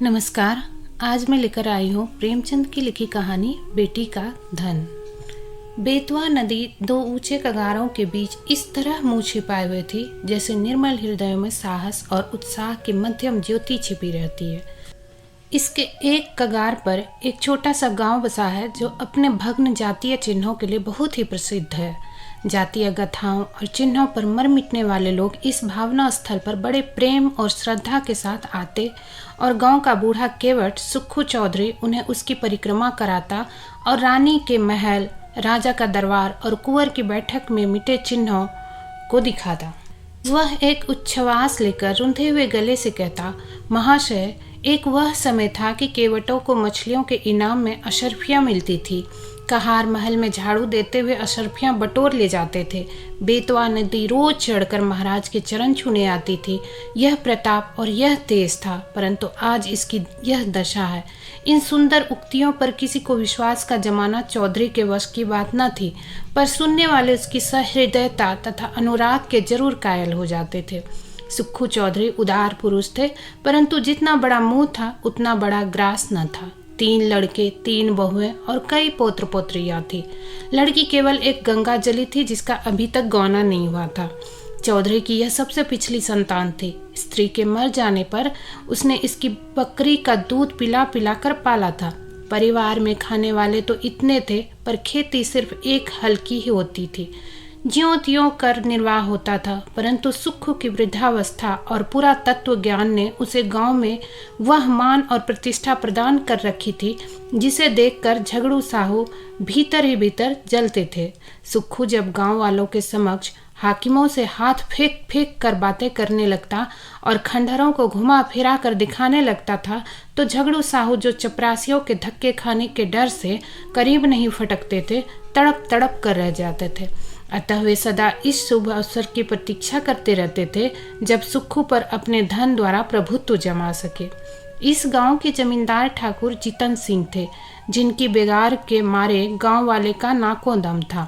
नमस्कार। आज मैं लेकर आई हूँ प्रेमचंद की लिखी कहानी बेटी का धन। बेतवा नदी दो ऊंचे कगारों के बीच इस तरह मुंह छिपाए हुए थी जैसे निर्मल हृदयों में साहस और उत्साह की मध्यम ज्योति छिपी रहती है। इसके एक कगार पर एक छोटा सा गांव बसा है जो अपने भग्न जातीय चिन्हों के लिए बहुत ही प्रसिद्ध है। जातीय गाथाओं और चिन्हों पर मर मिटने वाले लोग इस भावना स्थल पर बड़े प्रेम और श्रद्धा के साथ आते और गांव का बूढ़ा केवट सुक्खू चौधरी उन्हें उसकी परिक्रमा कराता और रानी के महल, राजा का दरबार और कुंवर की बैठक में मिटे चिन्हों को दिखाता। वह एक उच्छ्वास लेकर रुंधे हुए गले से कहता, महाशय, एक वह समय था कि केवटों को मछलियों के इनाम में अशर्फियाँ मिलती थी। कहार महल में झाड़ू देते हुए अशर्फियाँ बटोर ले जाते थे। बेतवा नदी रोज चढ़कर महाराज के चरण छूने आती थी। यह प्रताप और यह तेज था, परंतु आज इसकी यह दशा है। इन सुंदर उक्तियों पर किसी को विश्वास का जमाना चौधरी के वश की बात न थी, पर सुनने वाले उसकी सहृदयता तथा अनुराग के जरूर कायल हो जाते थे। सुक्खू चौधरी उदार पुरुष थे, परंतु जितना बड़ा मुंह था उतना बड़ा ग्रास न था। 3 लड़के, 3 बहुएं और कई पौत्र पौत्रियां थी। लड़की केवल एक गंगाजली थी जिसका अभी तक गौना नहीं हुआ था। चौधरी की यह सबसे पिछली संतान थी। स्त्री के मर जाने पर उसने इसकी बकरी का दूध पिला पिला कर पाला था। परिवार में खाने वाले तो इतने थे, पर खेती सिर्फ एक हल्की ही होती थी। ज्यों त्यों कर निर्वाह होता था, परंतु सुक्खू की वृद्धावस्था और पूरा तत्व ज्ञान ने उसे गांव में वह मान और प्रतिष्ठा प्रदान कर रखी थी जिसे देखकर झगड़ू साहू भीतर ही भीतर जलते थे। सुक्खू जब गांव वालों के समक्ष हाकिमों से हाथ फेंक फेंक कर बातें करने लगता और खंडहरों को घुमा फिरा कर दिखाने लगता था, तो झगड़ू साहू, जो चपरासियों के धक्के खाने के डर से करीब नहीं फटकते थे, तड़प तड़प कर रह जाते थे। अतः वे सदा इस शुभ अवसर की प्रतीक्षा करते रहते थे जब सुक्खू पर अपने धन द्वारा प्रभुत्व जमा सके। इस गांव के जमींदार ठाकुर जितन सिंह थे, जिनकी बेगार के मारे गांव वाले का नाकों दम था।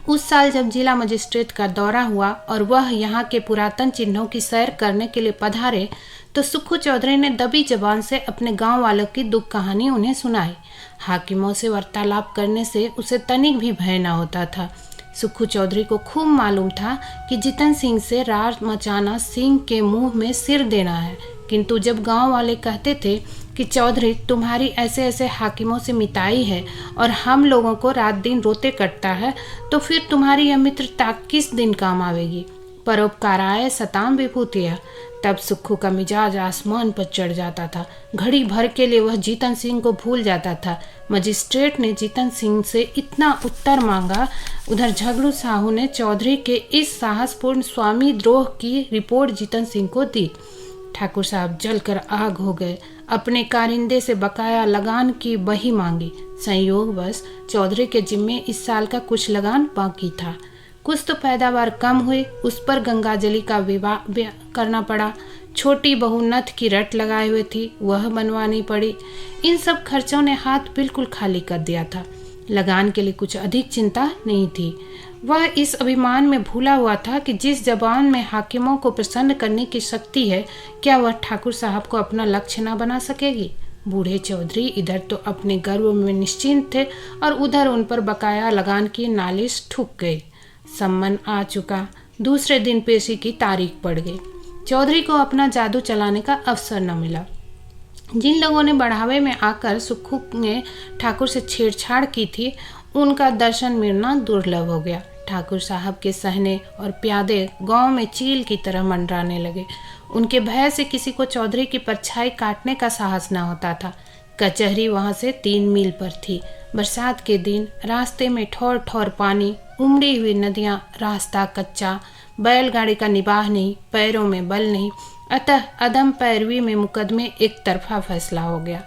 उस साल जब जिला मजिस्ट्रेट का दौरा हुआ और वह यहाँ के पुरातन चिन्हों की सैर करने के लिए पधारे, तो सुक्खू चौधरी ने दबी जबान से अपने गांव वालों की दुख कहानी उन्हें सुनाई। हाकिमों से वार्तालाप करने से उसे तनिक भी भय न होता था। सुक्खू चौधरी को खूब मालूम था कि जितन सिंह से राज मचाना सिंह के मुंह में सिर देना है, किंतु जब गांव वाले कहते थे कि चौधरी, तुम्हारी ऐसे ऐसे हाकिमों से मिताई है और हम लोगों को रात दिन रोते कटता है, तो फिर तुम्हारी यह मित्रता किस दिन काम आवेगी। परोपकाराय सताम विभूतिया। तब सुक्खू का मिजाज आसमान पर चढ़ जाता था। घड़ी भर के लिए वह जीतन सिंह को भूल जाता था। मजिस्ट्रेट ने जीतन सिंह से इतना उत्तर मांगा, उधर झगड़ू साहू ने चौधरी के इस साहसपूर्ण स्वामी द्रोह की रिपोर्ट जीतन सिंह को दी। ठाकुर साहब जलकर आग हो गए। अपने कारिंदे से बकाया लगान की बही मांगी। संयोगवश चौधरी के जिम्मे इस साल का कुछ लगान बाकी था। कुछ तो पैदावार कम हुई, उस पर गंगाजली का विवाह करना पड़ा। छोटी बहू नथ की रट लगाए हुए थी, वह बनवानी पड़ी। इन सब खर्चों ने हाथ बिल्कुल खाली कर दिया था। लगान के लिए कुछ अधिक चिंता नहीं थी। वह इस अभिमान में भूला हुआ था कि जिस जबान में हाकिमों को प्रसन्न करने की शक्ति है, क्या वह ठाकुर साहब को अपना लक्ष्य न बना सकेगी। बूढ़े चौधरी इधर तो अपने गर्व में निश्चिंत थे और उधर उन पर बकाया लगान की नालिश ठुक गई। सम्मन आ चुका। दूसरे दिन पेशी की तारीख पड़ गई। चौधरी को अपना जादू चलाने का अवसर न मिला। जिन लोगों ने बढ़ावे में आकर सुक्खू ने ठाकुर से छेड़छाड़ की थी, उनका दर्शन मिलना दुर्लभ हो गया। ठाकुर साहब के सहने और प्यादे गांव में चील की तरह मंडराने लगे। उनके भय से किसी को चौधरी की परछाई काटने का साहस न होता था। कचहरी वहां से 3 मील पर थी। बरसात के दिन रास्ते में ठौर ठौर पानी, उमड़ी हुई नदियां, रास्ता कच्चा, बैलगाड़ी का निबाह नहीं, पैरों में बल नहीं। अतः अदम पैरवी में मुकदमे एक तरफा फैसला हो गया।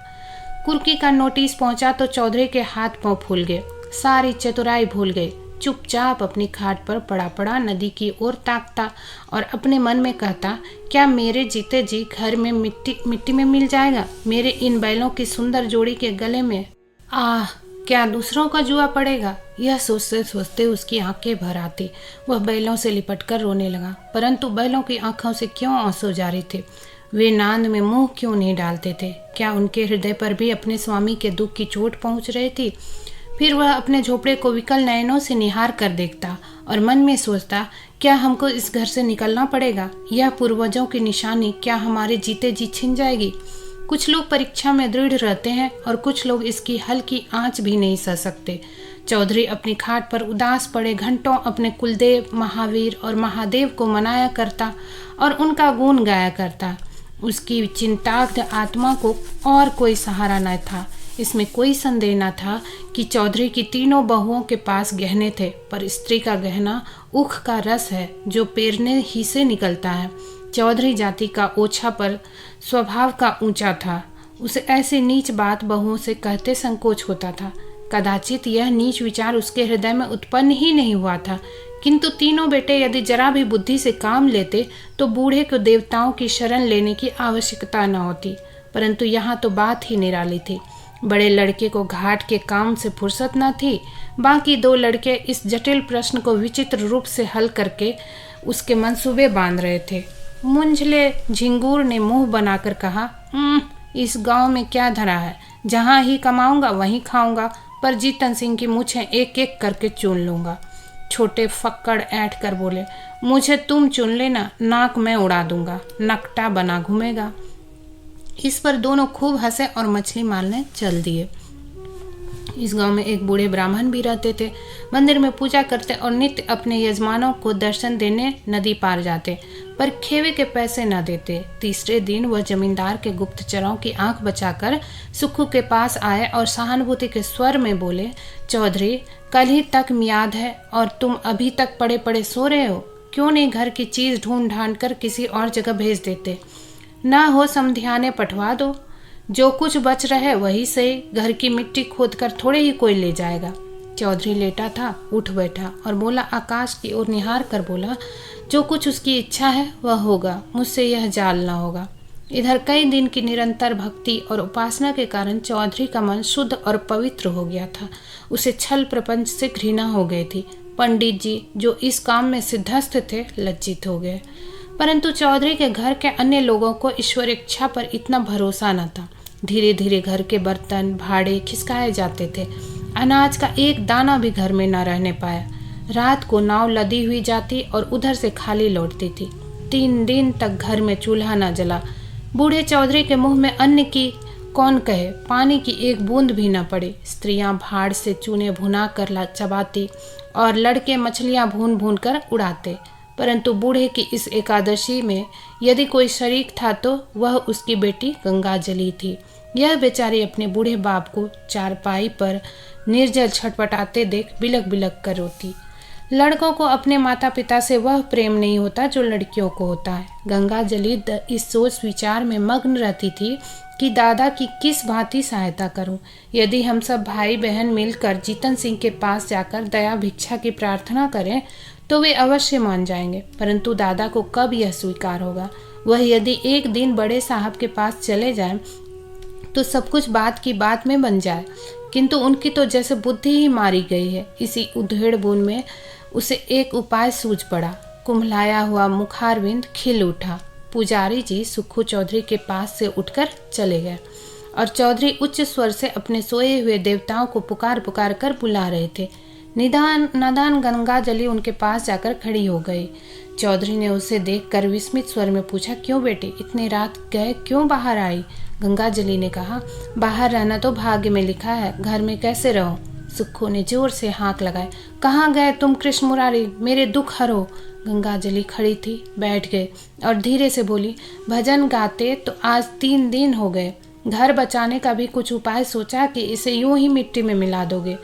कुर्की का नोटिस पहुंचा तो चौधरी के हाथ पांव फूल गए। सारी चतुराई भूल गए। चुपचाप अपनी खाट पर पड़ा पड़ा नदी की ओर ताकता और अपने मन में कहता, क्या मेरे जीते जी घर में मिट्टी में मिल जाएगा, मेरे इन बैलों की सुंदर जोड़ी के गले में। आह, क्या दूसरों का जुआ पड़ेगा। यह सोचते सोचते उसकी आंखें भर आती। वह बैलों से लिपटकर रोने लगा, परंतु बैलों की आंखों से क्यों आंसू जारी थे। वे नांद में मुंह क्यों नहीं डालते थे? क्या उनके हृदय पर भी अपने स्वामी के दुख की चोट पहुंच रही थी? फिर वह अपने झोपड़े को विकल नयनों से निहार कर देखता और मन में सोचता, क्या हमको इस घर से निकलना पड़ेगा? यह पूर्वजों की निशानी क्या हमारे जीते जी छिन जाएगी? कुछ लोग परीक्षा में दृढ़ रहते हैं और कुछ लोग इसकी हल्की आंच भी नहीं सह सकते। चौधरी अपनी खाट पर उदास पड़े घंटों अपने कुलदेव, महावीर और महादेव को मनाया करता और उनका गुण गाया करता। उसकी चिंताग्ध आत्मा को और कोई सहारा न था। इसमें कोई संदेह न था कि चौधरी की तीनों बहुओं के पास गहने थे, पर स्त्री का गहना उख का रस है जो पेरने ही से निकलता है। चौधरी जाति का ओछा पर स्वभाव का ऊंचा था। उसे ऐसी नीच बात बहुओं से कहते संकोच होता था। कदाचित यह नीच विचार उसके हृदय में उत्पन्न ही नहीं हुआ था, किंतु तीनों बेटे यदि जरा भी बुद्धि से काम लेते तो बूढ़े को देवताओं की शरण लेने की आवश्यकता न होती। परंतु यहाँ तो बात ही निराली थी। बड़े लड़के को घाट के काम से फुर्सत न थी। बाकी दो लड़के इस जटिल प्रश्न को विचित्र रूप से हल करके उसके मंसूबे बांध रहे थे। मुंझले झिंगूर ने मुंह बनाकर कहा, इस गांव में क्या धरा है? जहां ही कमाऊंगा वहीं खाऊंगा, पर जीतन सिंह की मूछें एक एक करके चुन लूंगा। छोटे फक्कड़ ऐंठ कर बोले, मुझे तुम चुन लेना, नाक मैं उड़ा दूंगा, नकटा बना घूमेगा। इस पर दोनों खूब हंसे और मछली मारने चल दिए। इस गांव में एक बूढ़े ब्राह्मण भी रहते थे। मंदिर में पूजा करते और नित्य अपने यजमानों को दर्शन देने नदी पार जाते, पर खेवे के पैसे न देते। तीसरे दिन वह जमींदार के गुप्तचरों की आंख बचाकर सुक्खू के पास आए और सहानुभूति के स्वर में बोले, चौधरी, कल ही तक मियाद है और तुम अभी तक पड़े पड़े सो रहे हो। क्यों नहीं घर की चीज ढूंढ ढांड कर किसी और जगह भेज देते? ना हो समधियाने पठवा दो। जो कुछ बच रहे वही सही, घर की मिट्टी खोद कर थोड़े ही कोई ले जाएगा। चौधरी लेटा था, उठ बैठा और बोला, आकाश की ओर निहार कर बोला, जो कुछ उसकी इच्छा है वह होगा, मुझसे यह जाल न होगा। इधर कई दिन की निरंतर भक्ति और उपासना के कारण चौधरी का मन शुद्ध और पवित्र हो गया था। उसे छल प्रपंच से घृणा हो गई थी। पंडित जी जो इस काम में सिद्धस्थ थे लज्जित हो गए, परंतु चौधरी के घर के अन्य लोगों को ईश्वर इच्छा पर इतना भरोसा न था। धीरे धीरे घर के बर्तन भाड़े खिसकाए जाते थे। अनाज का एक दाना भी घर में न रहने पाया। रात को नाव लदी हुई जाती और उधर से खाली लौटती थी। 3 दिन तक घर में चूल्हा न जला। बूढ़े चौधरी के मुंह में अन्न की कौन कहे, पानी की एक बूंद भी न पड़ी। स्त्रियां भाड़ से चूने भुना कर चबाती और लड़के मछलियां भून भून कर उड़ाते। परंतु बूढ़े की इस एकादशी में यदि कोई शरीक था तो वह उसकी बेटी गंगाजली थी। यह बेचारी अपने बूढ़े बाप को चारपाई पर निर्जल छटपटाते देख बिलक बिलक कर रोती। लड़कों को अपने माता पिता से वह प्रेम नहीं होता जो लड़कियों को होता है। गंगाजली इस सोच विचार में मग्न रहती थी कि दादा की किस भांति सहायता करूं। यदि हम सब भाई बहन मिलकर जीतन सिंह के पास जाकर दया भिक्षा की प्रार्थना करें तो वे अवश्य मान जाएंगे, परंतु दादा को कब यह स्वीकार होगा? वह यदि एक दिन बड़े साहब के पास चले जाएं तो सब कुछ बात की बात में बन जाए, किंतु उनकी तो जैसे बुद्धि ही मारी गई है। इसी उधेड़-बुन में उसे एक उपाय सूझ पड़ा। कुम्हलाया हुआ मुखारविंद खिल उठा। पुजारी जी सुक्खू चौधरी के पास से उठकर चले गए और चौधरी उच्च स्वर से अपने सोए हुए देवताओं को पुकार पुकार कर बुला रहे थे। नादान गंगाजली उनके पास जाकर खड़ी हो गई। चौधरी ने उसे देखकर विस्मित स्वर में पूछा, क्यों बेटी, इतनी रात गए क्यों बाहर आई? गंगाजली ने कहा, बाहर रहना तो भाग्य में लिखा है, घर में कैसे रहो? सुक्खू ने जोर से हाँक लगाए, कहाँ गए तुम कृष्ण मुरारी, मेरे दुख हरो। गंगाजली खड़ी थी, बैठ गए और धीरे से बोली, भजन गाते तो आज 3 दिन हो गए। घर बचाने का भी कुछ उपाय सोचा कि इसे यूं ही मिट्टी में मिला दोगे?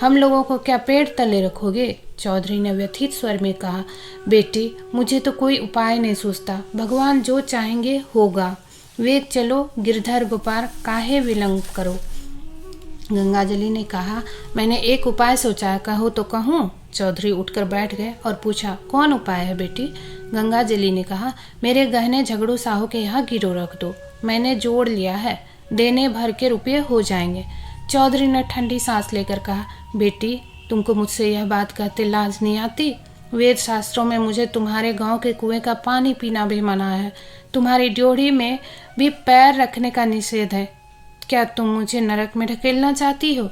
हम लोगों को क्या पेट तले रखोगे? चौधरी ने व्यथित स्वर में कहा, बेटी मुझे तो कोई उपाय नहीं सूझता, भगवान जो चाहेंगे होगा। वेग चलो गिरधर गोपाल, काहे विलंब करो। गंगाजली ने कहा, मैंने एक उपाय सोचा है, कहो तो कहूँ? चौधरी उठकर बैठ गए और पूछा, कौन उपाय है बेटी? गंगाजली ने कहा, मेरे गहने झगड़ू साहू के यहाँ गिरो रख दो, मैंने जोड़ लिया है, देने भर के रुपये हो जाएंगे। चौधरी ने ठंडी सांस लेकर कहा, बेटी तुमको मुझसे यह बात कहते लाज नहीं आती? वेद शास्त्रों में मुझे तुम्हारे गांव के कुएं का पानी पीना भी मना है। तुम्हारी ड्योढ़ी में भी पैर रखने का निषेध है। क्या तुम मुझे नरक में ढकेलना चाहती हो?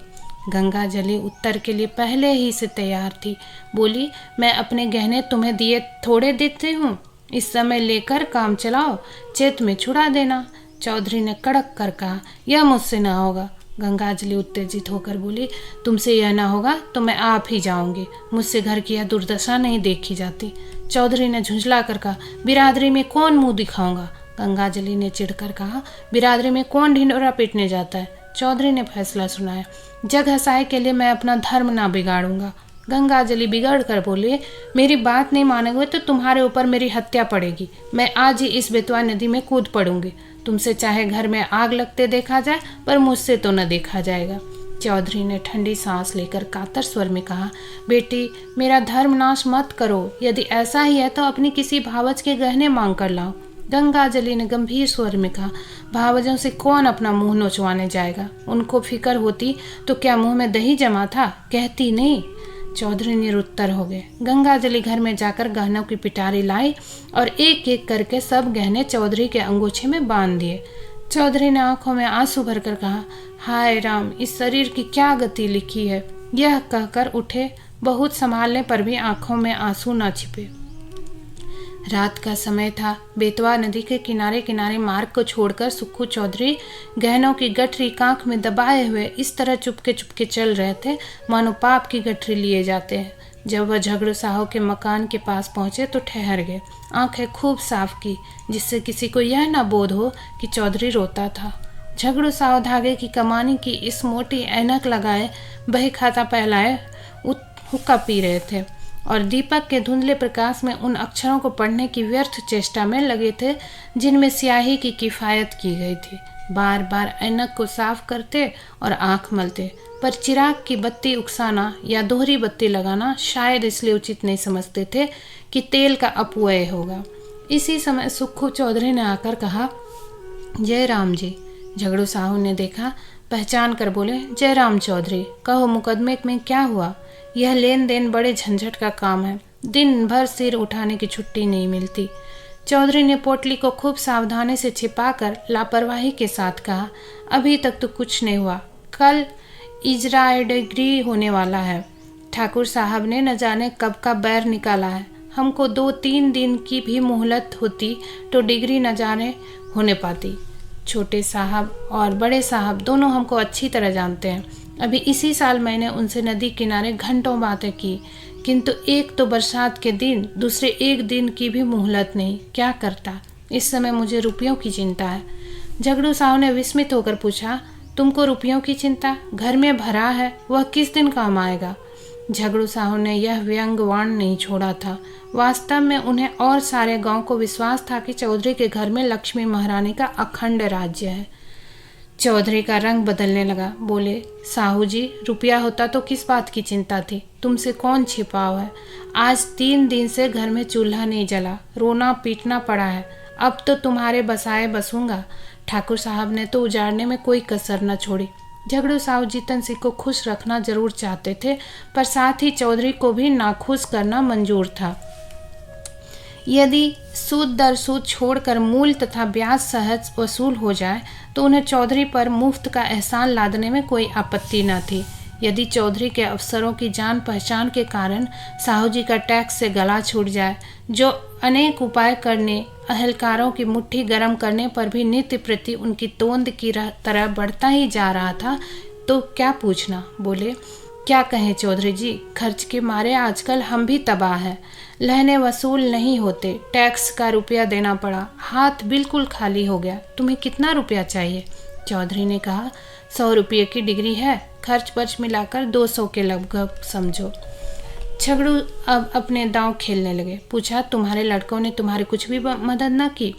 गंगा जली उत्तर के लिए पहले ही से तैयार थी। बोली, मैं अपने गहने तुम्हें दिए थोड़े देती हूँ। इस समय लेकर काम चलाओ, चेत में छुड़ा देना। चौधरी ने कड़क कर कहा, यह मुझसे ना होगा। गंगाजली उत्तेजित होकर बोली, तुमसे यह ना होगा तो मैं आप ही जाऊंगी। मुझसे घर की यह दुर्दशा नहीं देखी जाती। चौधरी ने झुंझला कर कहा, बिरादरी में कौन मुंह दिखाऊंगा? गंगाजली ने चिढ़कर कहा, बिरादरी में कौन ढिंडोरा पीटने जाता है? चौधरी ने फैसला सुनाया, जग हंसाए के लिए मैं अपना धर्म ना बिगाड़ूंगा। गंगाजली बिगड़ कर बोले, मेरी बात नहीं मानोगे तो तुम्हारे ऊपर मेरी हत्या पड़ेगी। मैं आज ही इस बेतवा नदी में कूद पड़ूंगी। तुमसे चाहे घर में आग लगते देखा जाए, पर मुझसे तो न देखा जाएगा। चौधरी ने ठंडी सांस लेकर कातर स्वर में कहा, बेटी, मेरा धर्म नाश मत करो। यदि ऐसा ही है तो अपनी किसी भावज के गहने मांग कर लाओ। गंगाजली ने गंभीर स्वर में कहा, भावजों से कौन अपना मुंह नोचवाने जाएगा? उनको फिक्र होती तो क्या मुंह में दही जमा था? कहती नहीं। चौधरी निरुत्तर हो गए। गंगाजली घर में जाकर गहनों की पिटारी लाई और एक एक करके सब गहने चौधरी के अंगूछे में बांध दिए। चौधरी ने आंखों में आंसू भरकर कहा, हाय राम, इस शरीर की क्या गति लिखी है। यह कहकर उठे। बहुत संभालने पर भी आंखों में आंसू न छिपे। रात का समय था। बेतवा नदी के किनारे किनारे मार्ग को छोड़कर सुक्खू चौधरी गहनों की गठरी कांख में दबाए हुए इस तरह चुपके चुपके चल रहे थे मानो पाप की गठरी लिए जाते हैं। जब वह झगड़ू साहू के मकान के पास पहुंचे तो ठहर गए। आंखें खूब साफ की, जिससे किसी को यह न बोध हो कि चौधरी रोता था। झगड़ू साहू धागे की कमानी की इस मोटी ऐनक लगाए, बही खाता पहलाए हुक्का पी रहे थे और दीपक के धुंधले प्रकाश में उन अक्षरों को पढ़ने की व्यर्थ चेष्टा में लगे थे जिनमें स्याही की किफ़ायत की गई थी। बार बार ऐनक को साफ करते और आंख मलते, पर चिराग की बत्ती उकसाना या दोहरी बत्ती लगाना शायद इसलिए उचित नहीं समझते थे कि तेल का अपव्यय होगा। इसी समय सुक्खू चौधरी ने आकर कहा, जय राम जी। झगड़ू साहू ने देखा, पहचान कर बोले, जय राम चौधरी, कहो मुकदमे में क्या हुआ? यह लेन देन बड़े झंझट का काम है। दिन भर सिर उठाने की छुट्टी नहीं मिलती। चौधरी ने पोटली को खूब सावधानी से छिपाकर लापरवाही के साथ कहा, अभी तक तो कुछ नहीं हुआ। कल इजराय डिग्री होने वाला है। ठाकुर साहब ने न जाने कब का बैर निकाला है। हमको 2-3 दिन की भी मोहलत होती तो डिग्री न जाने होने पाती। छोटे साहब और बड़े साहब दोनों हमको अच्छी तरह जानते हैं। अभी इसी साल मैंने उनसे नदी किनारे घंटों बातें की, किंतु एक तो बरसात के दिन, दूसरे एक दिन की भी मोहलत नहीं। क्या करता? इस समय मुझे रुपयों की चिंता है। झगड़ू साहू ने विस्मित होकर पूछा, तुमको रुपयों की चिंता? घर में भरा है, वह किस दिन काम आएगा? झगड़ू साहू ने यह व्यंग्यवाण नहीं छोड़ा था। वास्तव में उन्हें और सारे गांव को विश्वास था कि चौधरी के घर में लक्ष्मी महारानी का अखंड राज्य है। चौधरी का रंग बदलने लगा। बोले, साहू जी, रुपया होता तो किस बात की चिंता थी? तुमसे कौन छिपाव है? आज 3 दिन से घर में चूल्हा नहीं जला, रोना पीटना पड़ा है। अब तो तुम्हारे बसाए बसूंगा। ठाकुर साहब ने तो उजाड़ने में कोई कसर न छोड़ी। झगड़ू साहू जीतन सिंह को खुश रखना जरूर चाहते थे, पर साथ ही चौधरी को भी नाखुश करना मंजूर था। यदि सूद दर सूद छोड़कर मूल तथा ब्याज सहज वसूल हो जाए तो उन्हें चौधरी पर मुफ्त का एहसान लादने में कोई आपत्ति न थी। यदि चौधरी के अफसरों की जान पहचान के कारण साहू जी का टैक्स से गला छूट जाए, जो अनेक उपाय करने, अहलकारों की मुट्ठी गर्म करने पर भी नित्य प्रति उनकी तोंद की तरह बढ़ता ही जा रहा था, तो क्या पूछना। बोले, क्या कहें चौधरी जी, खर्च के मारे आजकल हम भी तबाह हैं। लहने वसूल नहीं होते, टैक्स का रुपया देना पड़ा, हाथ बिल्कुल खाली हो गया। तुम्हें कितना रुपया चाहिए? चौधरी ने कहा, 100 रुपये की डिग्री है, खर्च वर्च मिलाकर 200 के लगभग समझो। झगड़ू अब अपने दांव खेलने लगे। पूछा, तुम्हारे लड़कों ने तुम्हारी कुछ भी मदद न की?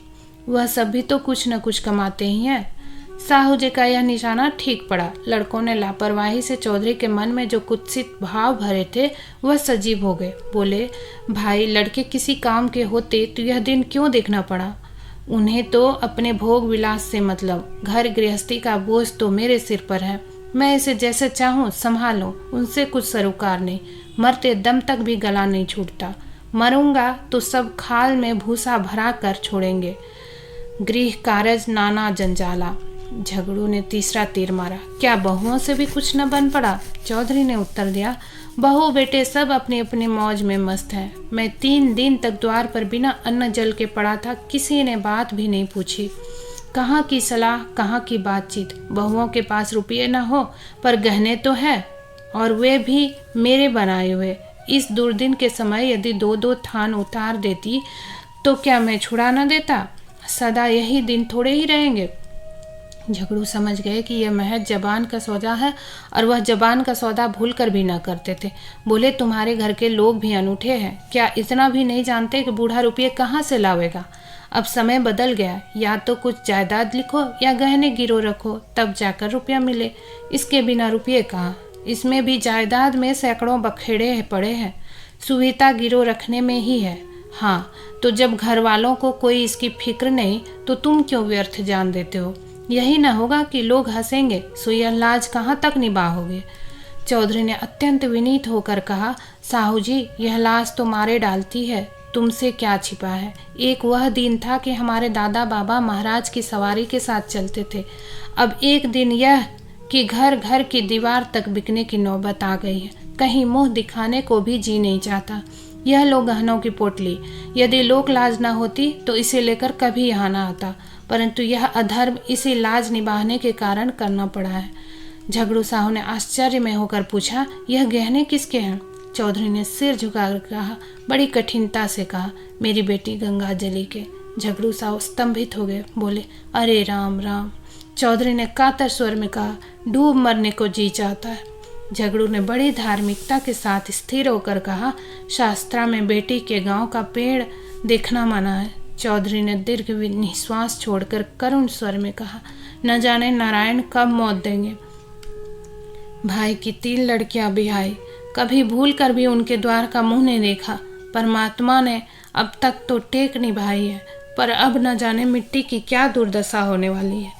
वह सब भी तो कुछ न कुछ कमाते ही हैं। साहू जी का यह निशाना ठीक पड़ा। लड़कों ने लापरवाही से चौधरी के मन में जो कुत्सित भाव भरे थे वह सजीव हो गए। बोले, भाई, लड़के किसी काम के होते तो यह दिन क्यों देखना पड़ा? उन्हें तो अपने भोग विलास से मतलब, घर गृहस्थी का बोझ तो मेरे सिर पर है। मैं इसे जैसे चाहूँ संभालूं, उनसे कुछ सरोकार नहीं। मरते दम तक भी गला नहीं छूटता। मरूंगा तो सब खाल में भूसा भरा कर छोड़ेंगे। गृह कारज नाना जंजाला। झगड़ू ने तीसरा तीर मारा। क्या बहुओं से भी कुछ न बन पड़ा? चौधरी ने उत्तर दिया, बहू बेटे सब अपनी अपनी मौज में मस्त हैं। मैं 3 दिन तक द्वार पर बिना अन्न जल के पड़ा था, किसी ने बात भी नहीं पूछी। कहाँ की सलाह, कहाँ की बातचीत। बहुओं के पास रुपये न हो पर गहने तो है, और वे भी मेरे बनाए हुए। इस दुर्दिन के समय यदि 2-2 थान उतार देती तो क्या मैं छुड़ा न देता? सदा यही दिन थोड़े ही रहेंगे। झगड़ू समझ गए कि यह महज जबान का सौदा है, और वह जबान का सौदा भूल कर भी न करते थे। बोले, तुम्हारे घर के लोग भी अनूठे हैं। क्या इतना भी नहीं जानते कि बूढ़ा रुपये कहाँ से लावेगा? अब समय बदल गया, या तो कुछ जायदाद लिखो या गहने गिरो रखो, तब जाकर रुपया मिले। इसके बिना रुपये कहाँ? इसमें भी जायदाद में सैकड़ों बखेड़े पड़े हैं, सुविधा गिरो रखने में ही है। हाँ, तो जब घर वालों को कोई इसकी फिक्र नहीं तो तुम क्यों व्यर्थ जान देते हो? यही न होगा कि लोग हंसेंगे, सो यह लाज कहाँ तक निभाओगे? चौधरी ने अत्यंत विनीत होकर कहा, साहू जी, यह लाज तो मारे डालती है, तुमसे क्या छिपा है। एक वह दिन था कि हमारे दादा बाबा महाराज की सवारी के साथ चलते थे। अब एक दिन यह कि घर घर की दीवार तक बिकने की नौबत आ गई है। कहीं मुंह दिखाने को भी जी नहीं चाहता। यह लो गहनों की पोटली, यदि लोक लाज न होती तो इसे लेकर कभी यहाँ न आता, परंतु यह अधर्म इसी लाज निभाने के कारण करना पड़ा है। झगड़ू साहू ने आश्चर्य में होकर पूछा, यह गहने किसके हैं? चौधरी ने सिर झुकाकर कहा, बड़ी कठिनता से कहा, मेरी बेटी गंगाजली के। झगड़ू साहू स्तंभित हो गए, बोले, अरे राम राम। चौधरी ने कातर स्वर में कहा, डूब मरने को जी चाहता है। झगड़ू ने बड़ी धार्मिकता के साथ स्थिर होकर कहा, शास्त्रा में बेटी के गांव का पेड़ देखना मना है। चौधरी ने दीर्घ निश्वास छोड़कर करुण स्वर में कहा, न जाने नारायण कब मौत देंगे। भाई की 3 लड़कियां बिहाई, कभी भूल कर भी उनके द्वार का मुंह नहीं देखा। परमात्मा ने अब तक तो टेक निभाई है, पर अब न जाने मिट्टी की क्या दुर्दशा होने वाली है।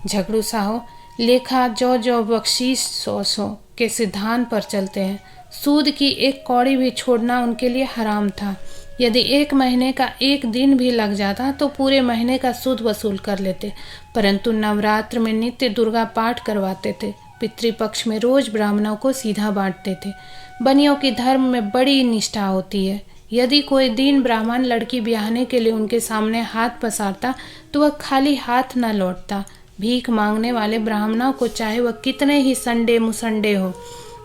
झगड़ू साहू लेखा जो जो बख्शीश 100 के सिद्धांत पर चलते हैं। सूद की एक कौड़ी भी छोड़ना उनके लिए हराम था। यदि 1 महीने का 1 दिन भी लग जाता तो पूरे महीने का सूद वसूल कर लेते, परंतु नवरात्र में नित्य दुर्गा पाठ करवाते थे। पितृपक्ष में रोज ब्राह्मणों को सीधा बांटते थे। बनियों की धर्म में बड़ी निष्ठा होती है। यदि कोई दीन ब्राह्मण लड़की ब्याहने के लिए उनके सामने हाथ पसारता तो वह खाली हाथ न लौटता। भीख मांगने वाले ब्राह्मणों को चाहे वह कितने ही संडे मुसंडे हो,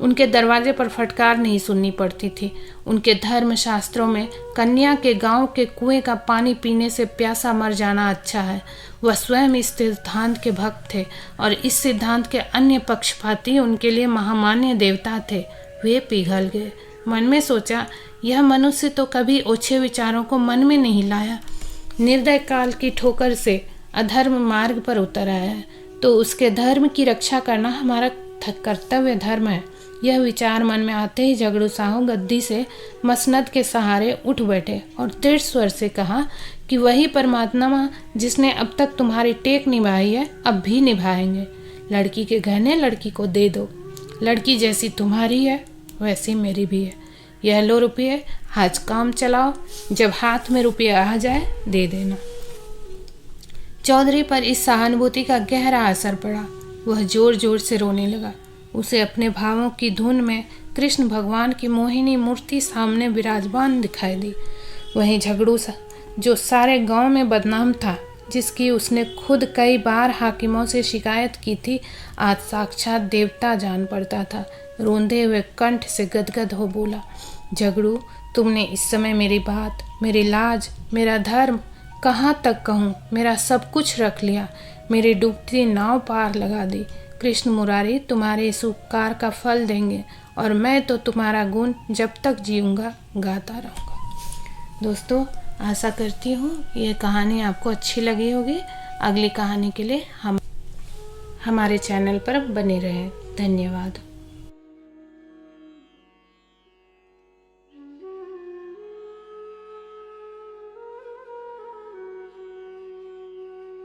उनके दरवाजे पर फटकार नहीं सुननी पड़ती थी। उनके धर्म शास्त्रों में कन्या के गांव के कुएं का पानी पीने से प्यासा मर जाना अच्छा है। वह स्वयं इस सिद्धांत के भक्त थे, और इस सिद्धांत के अन्य पक्षपाती उनके लिए महामान्य देवता थे। वे पिघल गए। मन में सोचा, यह मनुष्य तो कभी ओछे विचारों को मन में नहीं लाया। निर्दय काल की ठोकर से अधर्म मार्ग पर उतर आया है, तो उसके धर्म की रक्षा करना हमारा कर्तव्य धर्म है। यह विचार मन में आते ही झगड़ू साहू गद्दी से मसनद के सहारे उठ बैठे और दृढ़ स्वर से कहा कि वही परमात्मा जिसने अब तक तुम्हारी टेक निभाई है, अब भी निभाएंगे। लड़की के गहने लड़की को दे दो। लड़की जैसी तुम्हारी है वैसी मेरी भी है। यह लो रुपये, आज काम चलाओ, जब हाथ में रुपये आ जाए दे देना। चौधरी पर इस सहानुभूति का गहरा असर पड़ा। वह जोर जोर से रोने लगा। उसे अपने भावों की धुन में कृष्ण भगवान की मोहिनी मूर्ति सामने विराजमान दिखाई दी। वहीं झगड़ू जो सारे गांव में बदनाम था, जिसकी उसने खुद कई बार हाकिमों से शिकायत की थी, आज साक्षात देवता जान पड़ता था। रोंदे हुए कंठ से गदगद हो बोला, झगड़ू, तुमने इस समय मेरी बात, मेरी लाज, मेरा धर्म कहाँ तक कहूँ, मेरा सब कुछ रख लिया। मेरी डूबती नाव पार लगा दी। कृष्ण मुरारी तुम्हारे इस उपकार का फल देंगे, और मैं तो तुम्हारा गुण जब तक जीऊँगा गाता रहूँगा। दोस्तों, आशा करती हूँ ये कहानी आपको अच्छी लगी होगी। अगली कहानी के लिए हम हमारे चैनल पर बने रहें। धन्यवाद।